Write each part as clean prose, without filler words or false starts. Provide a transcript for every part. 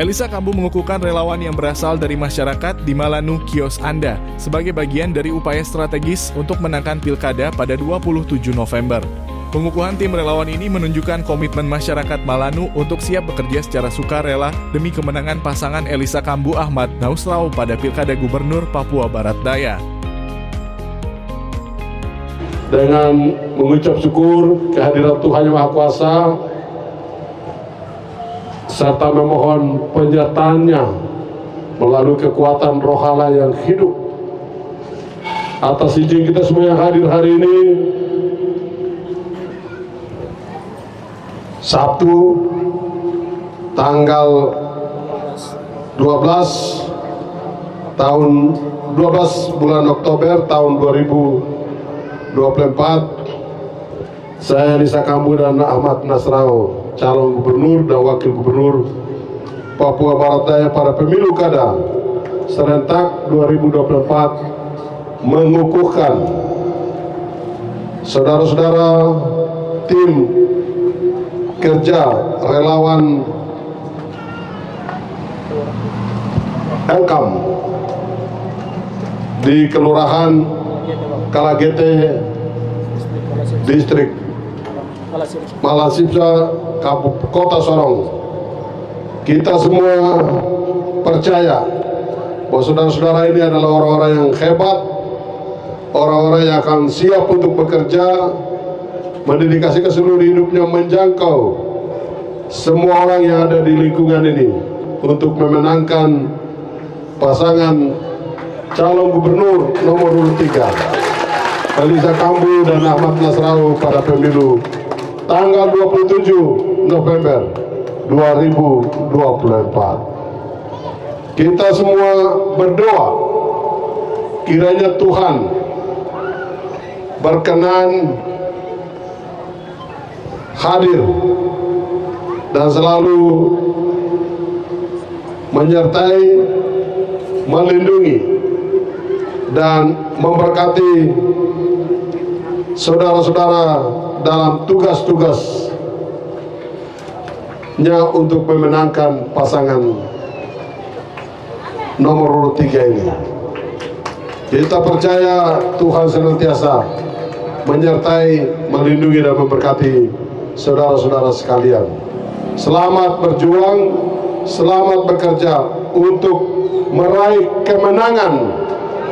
Elisa Kambu mengukuhkan relawan yang berasal dari masyarakat di Malanu Kios Anda sebagai bagian dari upaya strategis untuk menangkan pilkada pada 27 November. Pengukuhan tim relawan ini menunjukkan komitmen masyarakat Malanu untuk siap bekerja secara sukarela demi kemenangan pasangan Elisa Kambu Ahmad Nausrau pada Pilkada Gubernur Papua Barat Daya. Dengan mengucap syukur kehadiran Tuhan Yang Maha Kuasa, serta memohon penyertaannya melalui kekuatan roh Allah yang hidup, atas izin kita semua yang hadir hari ini, Sabtu tanggal 12 bulan Oktober tahun 2024, saya Elisa Kambu dan Ahmad Nausrau, calon gubernur dan wakil gubernur Papua Barat Daya pada pemilu kada serentak 2024, mengukuhkan saudara-saudara tim kerja relawan Elkam di Kelurahan Kalagete, Distrik Malasipsa, Kota Sorong. Kita semua percaya bahwa saudara-saudara ini adalah orang-orang yang hebat, orang-orang yang akan siap untuk bekerja, mendedikasikan seluruh hidupnya menjangkau semua orang yang ada di lingkungan ini untuk memenangkan pasangan calon gubernur nomor urut 3 Elisa Kambu dan Ahmad Nausrau pada pemilu tanggal 27 November 2024. Kita semua berdoa kiranya Tuhan berkenan hadir dan selalu menyertai, melindungi dan memberkati saudara-saudara dalam tugas-tugasnya untuk memenangkan pasangan nomor urut 3 ini. Kita percaya Tuhan senantiasa menyertai, melindungi dan memberkati saudara-saudara sekalian. Selamat berjuang, selamat bekerja untuk meraih kemenangan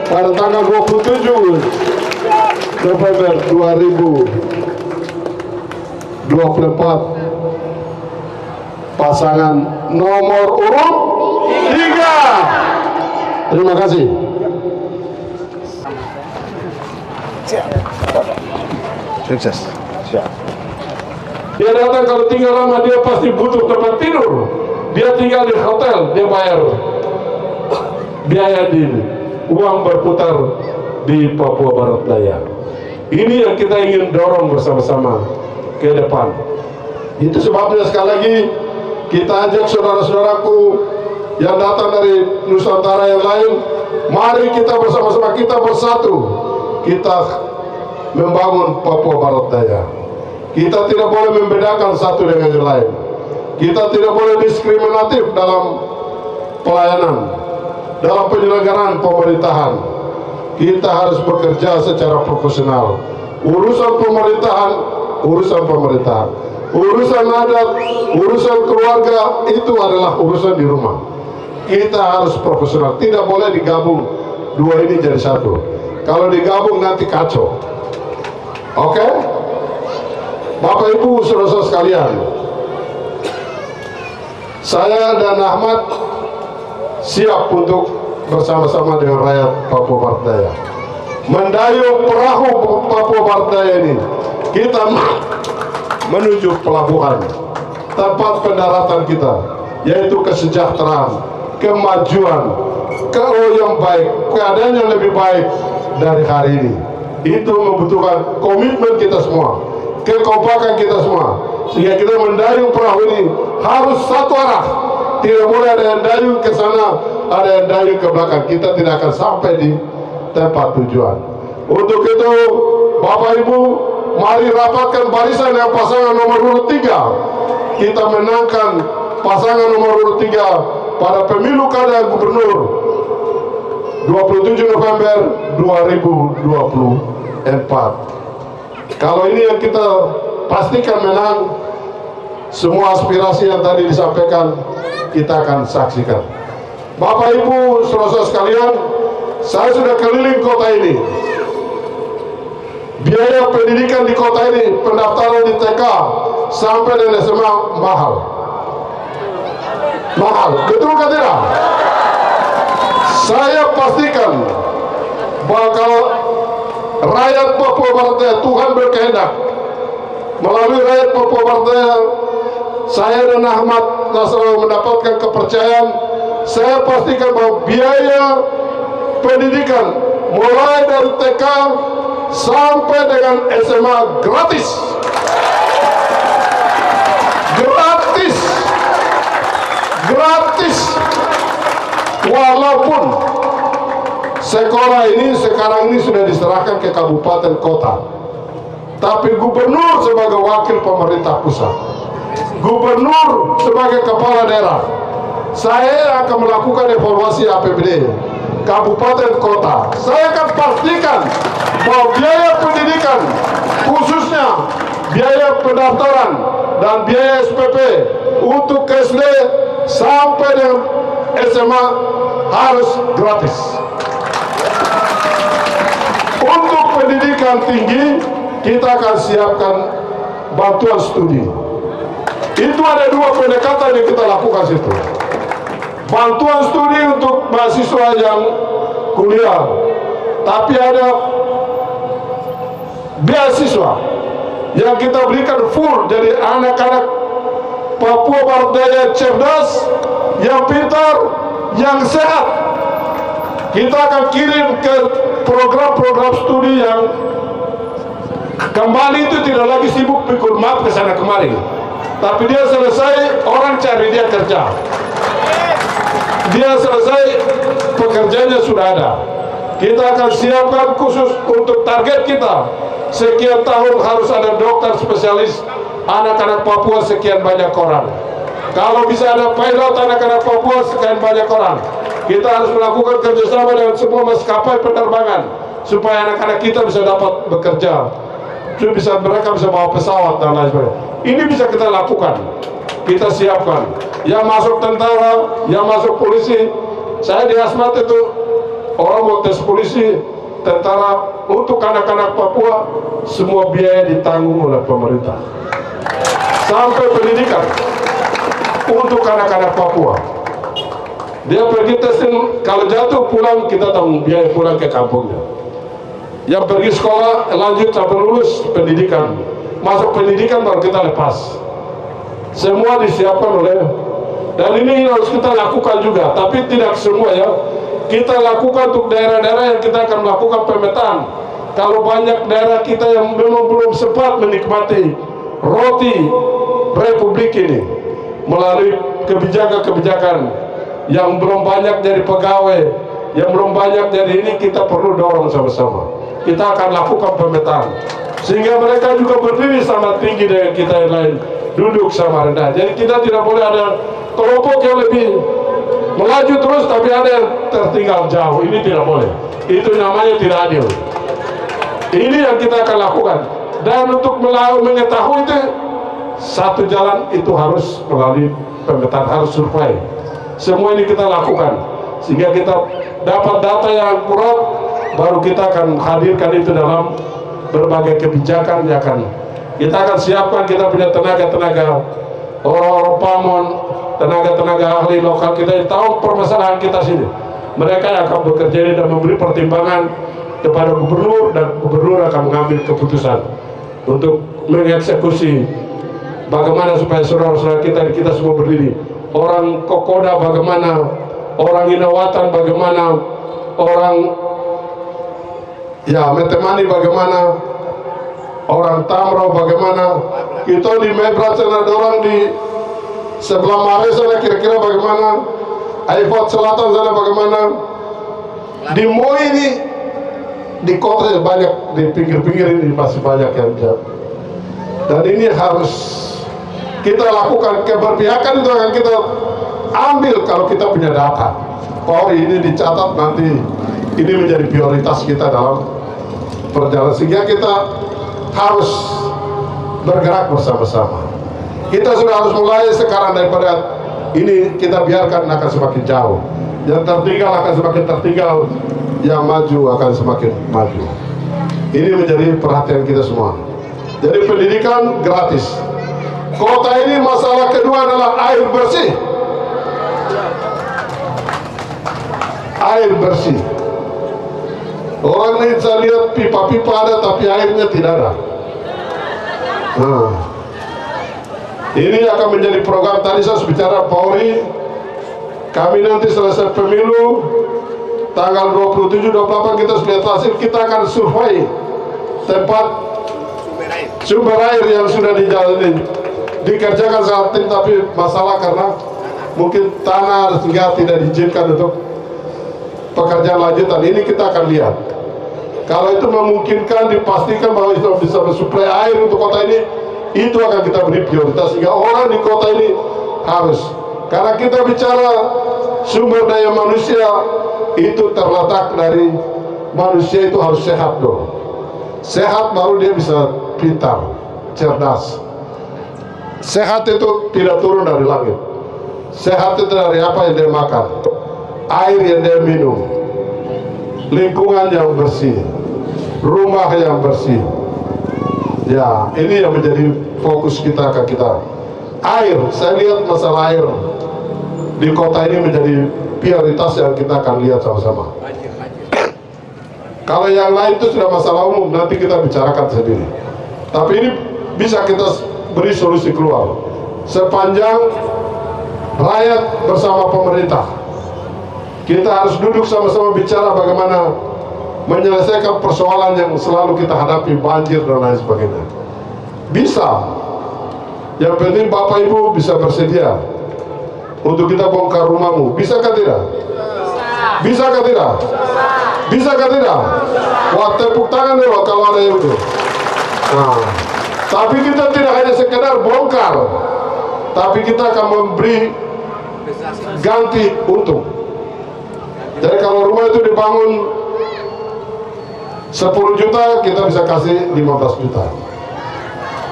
pada tanggal 27 November 2024, pasangan nomor urut 3. Terima kasih. Sukses. Siap. Dia datang, kalau tinggal lama dia pasti butuh tempat tidur. Dia tinggal di hotel, dia bayar biaya di uang berputar di Papua Barat Daya. Ini yang kita ingin dorong bersama-sama ke depan. Itu sebabnya sekali lagi kita ajak saudara-saudaraku yang datang dari Nusantara yang lain, mari kita bersama-sama, kita bersatu, kita membangun Papua Barat Daya. Kita tidak boleh membedakan satu dengan yang lain. Kita tidak boleh diskriminatif dalam pelayanan, dalam penyelenggaraan pemerintahan. Kita harus bekerja secara profesional. Urusan pemerintahan, urusan pemerintahan. Urusan adat, urusan keluarga, itu adalah urusan di rumah. Kita harus profesional, tidak boleh digabung dua ini jadi satu. Kalau digabung nanti kacau. Oke? Bapak Ibu saudara-saudara sekalian, saya dan Ahmad siap untuk bersama-sama dengan rakyat Papua Barat Daya mendayung perahu Papua Barat Daya ini. Kita menuju pelabuhan, tempat pendaratan kita, yaitu kesejahteraan, kemajuan, yang baik, keadaan yang lebih baik dari hari ini. Itu membutuhkan komitmen kita semua, kekompakan kita semua, sehingga kita mendayung perahu ini harus satu arah. Tidak boleh ada yang dayung ke sana, ada yang dayung ke belakang. Kita tidak akan sampai di tempat tujuan. Untuk itu, Bapak Ibu, mari rapatkan barisan yang pasangan nomor urut 3. Kita menangkan pasangan nomor urut 3 pada pemilu kada gubernur 27 November 2024. Kalau ini yang kita pastikan menang, semua aspirasi yang tadi disampaikan kita akan saksikan. Bapak Ibu saudara sekalian, saya sudah keliling kota ini. Biaya pendidikan di kota ini, pendaftaran di TK sampai dengan SMA mahal. Betul kan tidak? Saya pastikan bakal rakyat Papua Barat Daya, Tuhan berkehendak melalui rakyat Papua Barat Daya, saya dan Ahmad Nasrallah mendapatkan kepercayaan. Saya pastikan bahwa biaya pendidikan mulai dari TK sampai dengan SMA gratis. Walaupun sekolah ini sekarang ini sudah diserahkan ke kabupaten kota, tapi gubernur sebagai wakil pemerintah pusat, gubernur sebagai kepala daerah, saya akan melakukan evaluasi APBD kabupaten kota. Saya akan pastikan bahwa biaya pendidikan, khususnya biaya pendaftaran dan biaya SPP untuk SD sampai dengan SMA harus gratis. Untuk pendidikan tinggi kita akan siapkan bantuan studi. Itu ada dua pendekatan yang kita lakukan situ. Bantuan studi untuk mahasiswa yang kuliah, tapi ada beasiswa yang kita berikan full. Jadi anak-anak Papua Barat Daya cerdas, yang pintar, yang sehat, kita akan kirim ke program-program studi yang kembali itu tidak lagi sibuk pikul map ke sana kemari, tapi dia selesai orang cari dia kerja, dia selesai pekerjaannya sudah ada. Kita akan siapkan khusus untuk target kita, sekian tahun harus ada dokter spesialis anak-anak Papua sekian banyak orang. Kalau bisa ada pilot anak-anak Papua sekian banyak orang. Kita harus melakukan kerjasama dengan semua maskapai penerbangan supaya anak-anak kita bisa dapat bekerja, mereka bisa bawa pesawat dan lain sebagainya. Ini bisa kita lakukan, kita siapkan. Yang masuk tentara, yang masuk polisi, saya di Asmat itu orang mau tes polisi, tentara, untuk anak-anak Papua semua biaya ditanggung oleh pemerintah. Sampai pendidikan untuk anak-anak Papua, dia pergi testing, kalau jatuh pulang kita tanggung biaya pulang ke kampungnya. Yang pergi sekolah lanjut sampai lulus pendidikan, masuk pendidikan baru kita lepas. Semua disiapkan oleh, dan ini harus kita lakukan juga, tapi tidak semua ya. Kita lakukan untuk daerah-daerah yang kita akan melakukan pemetaan. Kalau banyak daerah kita yang memang belum sempat menikmati roti Republik ini melalui kebijakan-kebijakan, yang belum banyak dari pegawai, yang belum banyak dari ini, kita perlu dorong sama-sama. Kita akan lakukan pemetaan sehingga mereka juga berdiri sama tinggi dengan kita yang lain, duduk sama rendah. Jadi kita tidak boleh ada kelompok yang lebih melaju terus tapi ada yang tertinggal jauh. Ini tidak boleh, itu namanya tidak adil. Ini yang kita akan lakukan. Dan untuk mengetahui itu, satu jalan itu harus melalui pemetaan, harus survei. Semua ini kita lakukan sehingga kita dapat data yang akurat, baru kita akan hadirkan itu dalam berbagai kebijakan yang kita akan siapkan. Kita punya tenaga-tenaga, orang-orang pamon, tenaga-tenaga ahli lokal kita yang tahu permasalahan kita sini. Mereka akan bekerja ini dan memberi pertimbangan kepada gubernur, dan gubernur akan mengambil keputusan untuk mengeksekusi bagaimana supaya saudara-saudara kita semua berdiri. Orang Kokoda bagaimana, orang Inawatan bagaimana, orang Metemani bagaimana, orang Tamro bagaimana. Kita di Mebrat sana ada orang di sebelah Mare sana kira-kira bagaimana, Aifat Selatan sana bagaimana, di Moi ini, di kota banyak, di pinggir-pinggir ini masih banyak yang jauh. Dan ini harus kita lakukan. Keberpihakan itu akan kita ambil kalau kita punya data. Polri ini dicatat, nanti ini menjadi prioritas kita dalam perjalanan, sehingga kita harus bergerak bersama-sama. Kita sudah harus mulai sekarang, daripada ini kita biarkan akan semakin jauh. Yang tertinggal akan semakin tertinggal, yang maju akan semakin maju. Ini menjadi perhatian kita semua. Jadi pendidikan gratis. Kota ini masalah kedua adalah air bersih. Air bersih. Orang ini saya lihat pipa-pipa ada tapi airnya tidak ada. Nah, ini akan menjadi program. Tadi saya bicara Polri, kami nanti selesai pemilu tanggal 27-28 kita sudah hasil, kita akan survei tempat sumber air yang sudah dijalani, dikerjakan saat ini, tapi masalah karena mungkin tanah sehingga tidak diizinkan untuk pekerjaan lanjutan. Ini kita akan lihat. Kalau itu memungkinkan, dipastikan bahwa itu bisa mensuplai air untuk kota ini, itu akan kita beri prioritas, sehingga orang di kota ini harus. Karena kita bicara sumber daya manusia, itu terletak dari manusia itu harus sehat dong. Sehat baru dia bisa pintar, cerdas. Sehat itu tidak turun dari langit. Sehat itu dari apa yang dia makan, air yang dia minum, lingkungan yang bersih, rumah yang bersih. Ya, ini yang menjadi fokus kita akan kita. Air, saya lihat masalah air di kota ini menjadi prioritas yang kita akan lihat sama-sama. Kalau yang lain itu sudah masalah umum, nanti kita bicarakan sendiri. Tapi ini bisa kita beri solusi keluar sepanjang rakyat bersama pemerintah. Kita harus duduk sama-sama bicara bagaimana menyelesaikan persoalan yang selalu kita hadapi, banjir dan lain sebagainya. Bisa. Yang penting Bapak Ibu bisa bersedia untuk kita bongkar rumahmu. Bisakah tidak? Bisakah tidak? Bisakah tidak? Wah, tepuk tangan deh kalau ada yang itu. Nah, tapi kita tidak hanya sekedar bongkar, tapi kita akan memberi ganti untung. Jadi kalau rumah itu dibangun 10 juta, kita bisa kasih 15 juta.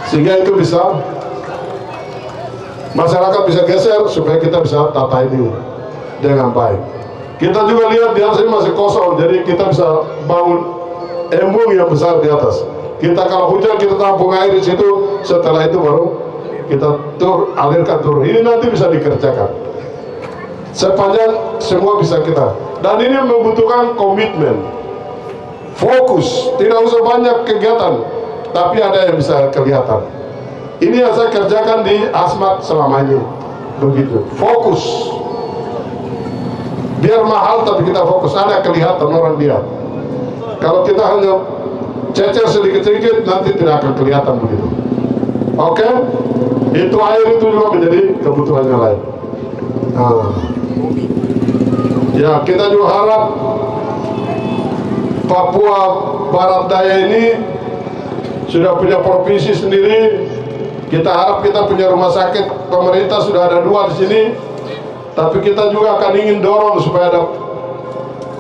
Sehingga itu bisa, masyarakat bisa geser supaya kita bisa tata ini dengan baik. Kita juga lihat di atas ini masih kosong, jadi kita bisa bangun embung yang besar di atas. Kita kalau hujan kita tampung air di situ, setelah itu baru kita alirkan turun. Ini nanti bisa dikerjakan. Sepanjang semua bisa kita. Dan ini membutuhkan komitmen, fokus. Tidak usah banyak kegiatan, tapi ada yang bisa kelihatan. Ini yang saya kerjakan di Asmat selama ini. Begitu, fokus. Biar mahal tapi kita fokus, ada kelihatan orang lihat. Kalau kita hanya cecer sedikit-sedikit, nanti tidak akan kelihatan begitu. Oke? Itu air itu juga menjadi kebutuhannya lain. Nah. Ya, kita juga harap Papua Barat Daya ini sudah punya provinsi sendiri. Kita harap kita punya rumah sakit pemerintah, sudah ada 2 di sini. Tapi kita juga akan ingin dorong supaya ada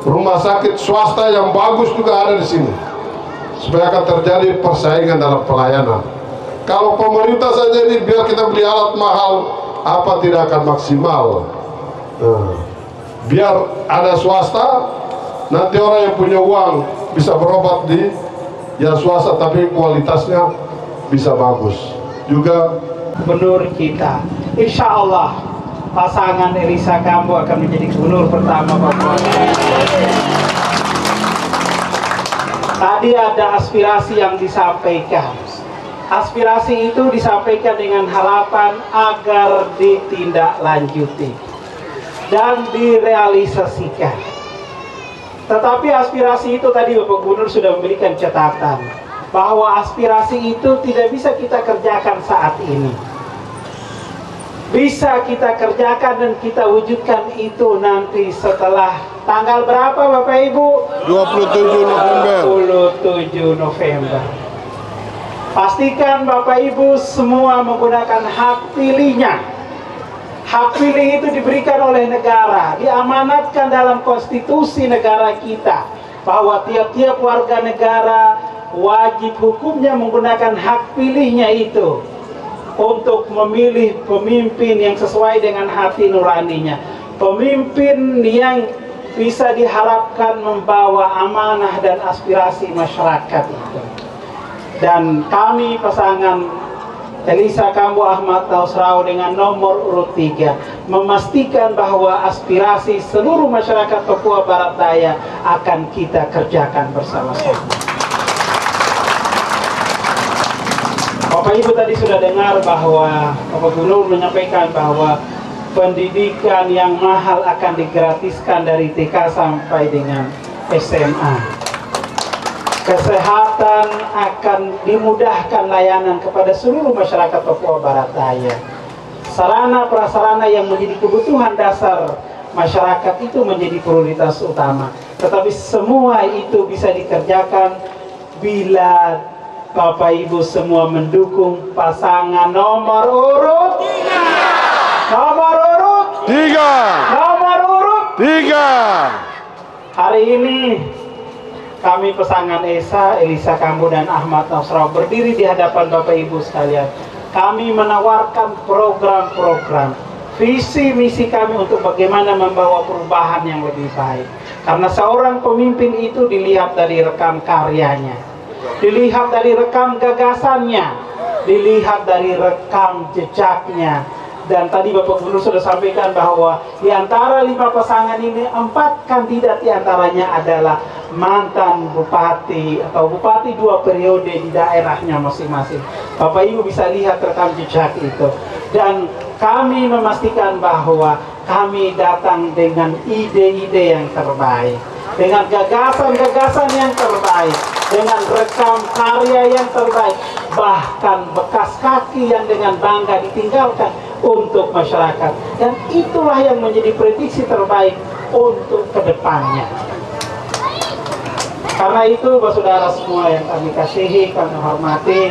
rumah sakit swasta yang bagus juga ada di sini, supaya akan terjadi persaingan dalam pelayanan. Kalau pemerintah saja ini biar kita beli alat mahal, apa tidak akan maksimal. Nah, biar ada swasta, nanti orang yang punya uang bisa berobat di yang swasta, tapi kualitasnya bisa bagus. Juga gubernur kita, insya Allah pasangan Elisa Kambo akan menjadi gubernur pertama Papua. Tadi ada aspirasi yang disampaikan. Aspirasi itu disampaikan dengan harapan agar ditindaklanjuti dan direalisasikan. Tetapi aspirasi itu tadi Bapak Gubernur sudah memberikan catatan bahwa aspirasi itu tidak bisa kita kerjakan saat ini. Bisa kita kerjakan dan kita wujudkan itu nanti setelah tanggal berapa Bapak Ibu? 27 November. 27 November. Pastikan Bapak Ibu semua menggunakan hak pilihnya. Hak pilih itu diberikan oleh negara, diamanatkan dalam konstitusi negara kita, bahwa tiap-tiap warga negara wajib hukumnya menggunakan hak pilihnya itu untuk memilih pemimpin yang sesuai dengan hati nuraninya, pemimpin yang bisa diharapkan membawa amanah dan aspirasi masyarakat itu. Dan kami pasangan Elisa Kambu Ahmad Tausrau dengan nomor urut 3 memastikan bahwa aspirasi seluruh masyarakat Papua Barat Daya akan kita kerjakan bersama-sama. Bapak Ibu tadi sudah dengar bahwa Bapak Gubernur menyampaikan bahwa pendidikan yang mahal akan digratiskan dari TK sampai dengan SMA. Kesehatan akan dimudahkan layanan kepada seluruh masyarakat Papua Barat Daya. Sarana prasarana yang menjadi kebutuhan dasar masyarakat itu menjadi prioritas utama. Tetapi semua itu bisa dikerjakan bila Bapak Ibu semua mendukung pasangan nomor urut 3. Nomor urut 3. Nomor urut 3. Hari ini kami pasangan Elisa Kambu dan Ahmad Tausrau berdiri di hadapan Bapak Ibu sekalian. Kami menawarkan program-program, visi misi kami untuk bagaimana membawa perubahan yang lebih baik. Karena seorang pemimpin itu dilihat dari rekam karyanya, dilihat dari rekam gagasannya, dilihat dari rekam jejaknya. Dan tadi Bapak Gubernur sudah sampaikan bahwa di antara 5 pasangan ini 4 kandidat diantaranya adalah mantan bupati atau bupati 2 periode di daerahnya masing-masing. Bapak Ibu bisa lihat rekam jejak itu. Dan kami memastikan bahwa kami datang dengan ide-ide yang terbaik, dengan gagasan-gagasan yang terbaik, dengan rekam karya yang terbaik, bahkan bekas kaki yang dengan bangga ditinggalkan untuk masyarakat. Dan itulah yang menjadi prediksi terbaik untuk kedepannya. Karena itu, saudara semua yang kami kasihi, kami hormati,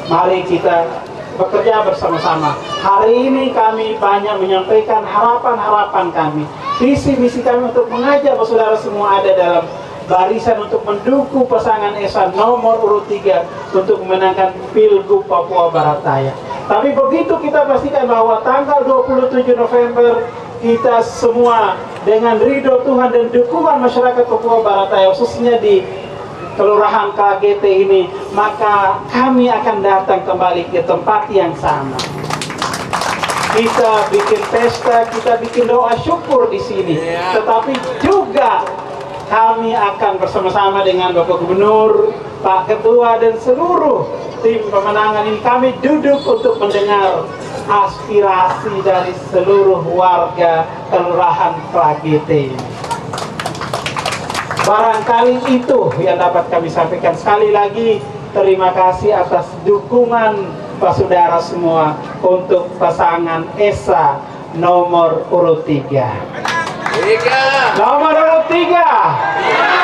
mari kita bekerja bersama-sama. Hari ini kami banyak menyampaikan harapan-harapan kami, visi misi kami untuk mengajak saudara semua ada dalam barisan untuk mendukung pasangan Esa nomor urut 3 untuk memenangkan Pilgub Papua Barat Daya. Tapi begitu kita pastikan bahwa tanggal 27 November kita semua dengan ridho Tuhan dan dukungan masyarakat Papua Barat Daya, khususnya di Kelurahan KGT ini, maka kami akan datang kembali ke tempat yang sama. Kita bikin pesta, kita bikin doa syukur di sini, tetapi juga kami akan bersama-sama dengan Bapak Gubernur, Pak Ketua, dan seluruh tim pemenangan ini, kami duduk untuk mendengar aspirasi dari seluruh warga Kelurahan KGT. Barangkali itu yang dapat kami sampaikan. Sekali lagi terima kasih atas dukungan saudara semua untuk pasangan Esa nomor urut 3. Nomor urut 3.